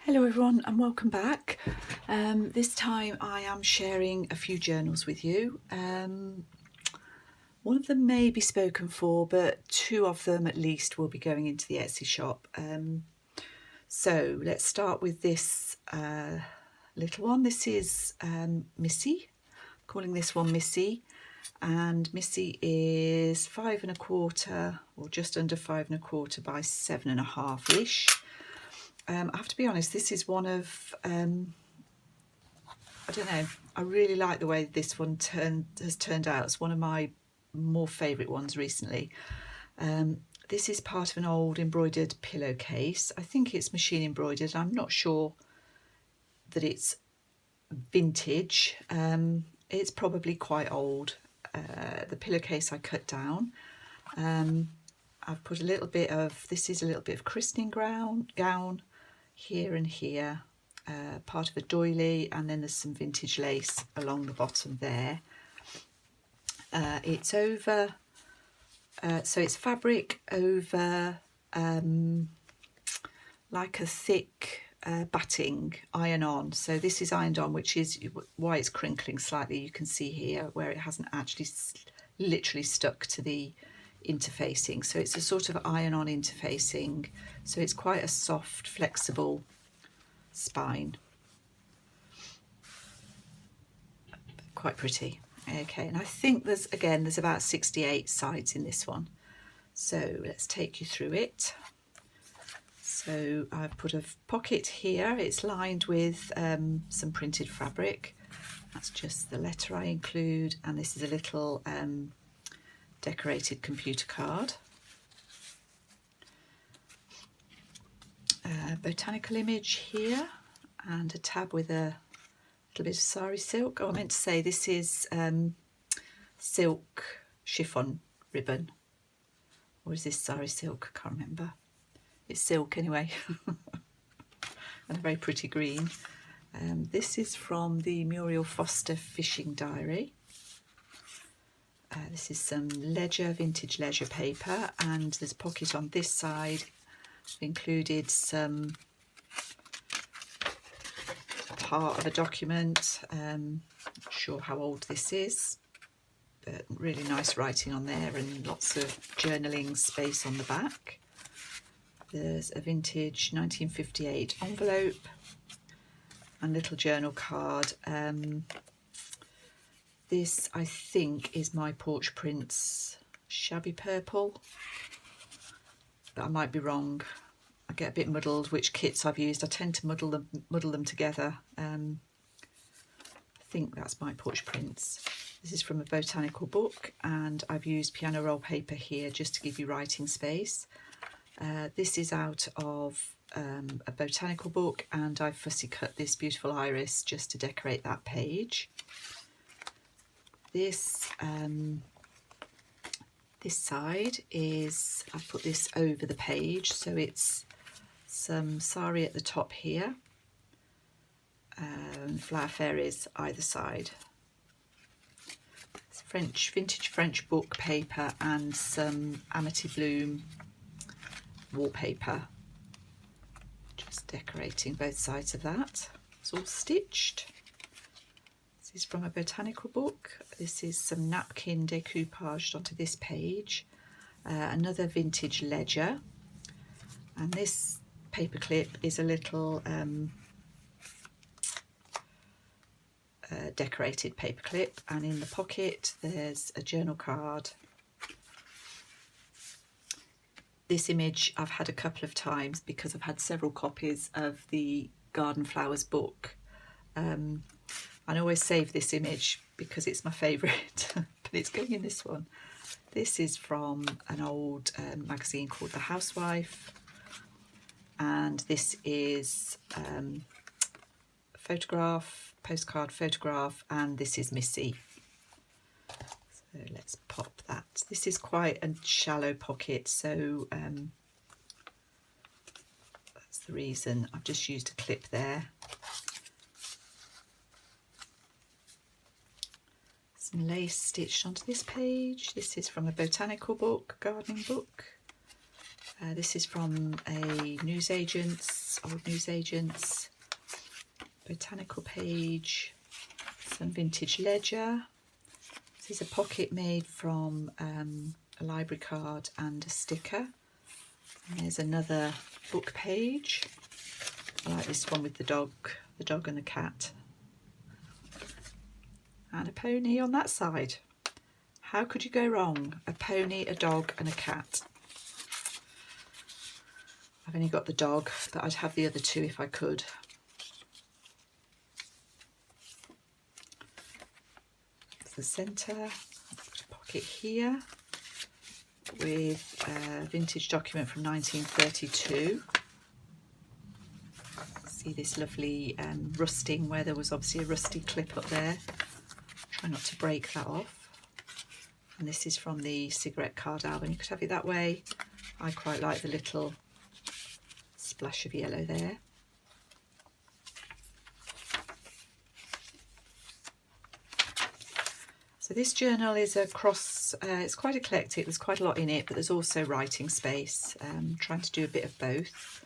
Hello everyone and welcome back. This time I am sharing a few journals with you. One of them may be spoken for, but two of them at least will be going into the Etsy shop. So let's start with this little one. This is Missy. I'm calling this one Missy, and Missy is 5 1/4 or just under 5 1/4 by 7 1/2 ish. I have to be honest, this is one of, I don't know, I really like the way this one has turned out. It's one of my more favourite ones recently. This is part of an old embroidered pillowcase. I think it's machine embroidered. I'm not sure that it's vintage. It's probably quite old. The pillowcase I cut down. I've put a little bit of, this is a little bit of christening gown here and here, part of a doily, and then there's some vintage lace along the bottom there. It's over, so it's fabric over like a thick batting, iron on. So this is ironed on, which is why it's crinkling slightly. You can see here where it hasn't actually literally stuck to the interfacing. So it's a sort of iron on interfacing, so it's quite a soft, flexible spine. Quite pretty. Okay, and I think there's about 68 sides in this one. So let's take you through it. So I've put a pocket here. It's lined with some printed fabric. That's just the letter I include, and this is a little decorated computer card. Botanical image here, and a tab with a little bit of sari silk. Oh, I meant to say this is silk chiffon ribbon, or is this sari silk? I can't remember. It's silk anyway. And a very pretty green. This is from the Muriel Foster Fishing Diary. This is some vintage leisure paper, and there's a pocket on this side. I've included some part of a document. Not sure how old this is, but really nice writing on there and lots of journaling space on the back. There's a vintage 1958 envelope and little journal card. This, I think, is my Porch Prints Shabby Purple, but I might be wrong. I get a bit muddled which kits I've used. I tend to muddle them together. I think that's my Porch Prints. This is from a botanical book, and I've used piano roll paper here just to give you writing space. This is out of a botanical book, and I fussy cut this beautiful iris just to decorate that page. This this side is, I've put this over the page, so it's some sari at the top here, flower fairies either side. It's vintage French book paper and some Amity Bloom wallpaper. Just decorating both sides of that. It's all stitched. This is from a botanical book. This is some napkin decoupaged onto this page. Another vintage ledger. And this paperclip is a little decorated paperclip. And in the pocket there's a journal card. This image I've had a couple of times because I've had several copies of the Garden Flowers book. I always save this image because it's my favourite, but it's going in this one. This is from an old magazine called The Housewife, and this is a postcard photograph, and this is Missy. So let's pop that. This is quite a shallow pocket, so that's the reason I've just used a clip there. Some lace stitched onto this page. This is from a botanical book, gardening book. This is from a newsagent's, old newsagent's, botanical page, some vintage ledger. This is a pocket made from a library card and a sticker. And there's another book page. I like this one with the dog and the cat. And a pony on that side. How could you go wrong? A pony, a dog and a cat. I've only got the dog, but I'd have the other two if I could. That's the centre. I've got a pocket here with a vintage document from 1932. See this lovely rusting where there was obviously a rusty clip up there. Try not to break that off. And this is from the cigarette card album. You could have it that way. I quite like the little splash of yellow there. So this journal is a cross, it's quite eclectic, there's quite a lot in it, but there's also writing space. Trying to do a bit of both.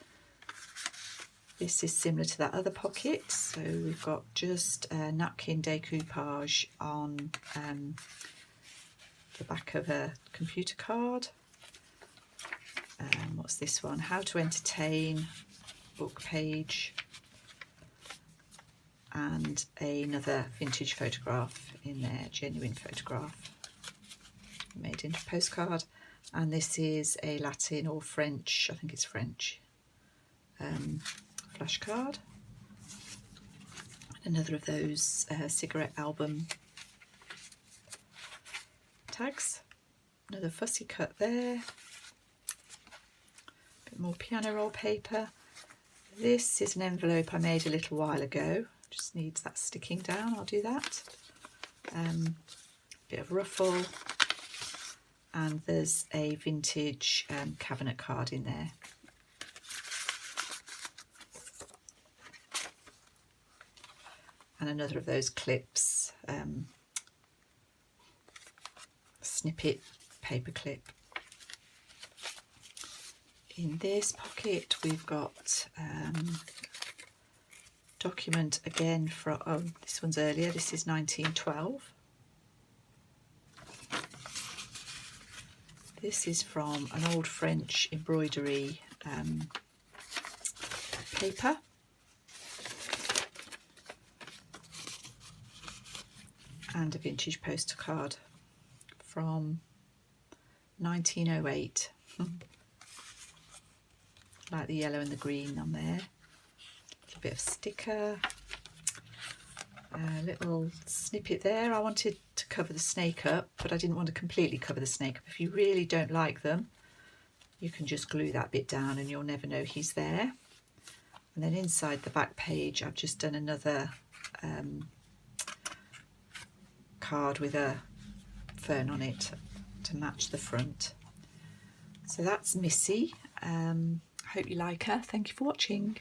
This is similar to that other pocket, so we've got just a napkin decoupage on the back of a computer card. What's this one? How to Entertain book page, and another vintage photograph in there, genuine photograph made into a postcard. And this is a Latin or French, I think it's French, flashcard. Another of those cigarette album tags. Another fussy cut there. Bit more piano roll paper. This is an envelope I made a little while ago. Just needs that sticking down. I'll do that. Bit of ruffle, and there's a vintage cabinet card in there. And another of those clips, snippet paper clip. In this pocket we've got document again from, oh, this one's earlier, this is 1912. This is from an old French embroidery paper. And a vintage poster card from 1908. Like the yellow and the green on there. A little bit of sticker. A little snippet there. I wanted to cover the snake up, but I didn't want to completely cover the snake up. If you really don't like them, you can just glue that bit down and you'll never know he's there. And then inside the back page, I've just done another card with a fern on it to match the front. So that's Missy. Hope you like her. Thank you for watching.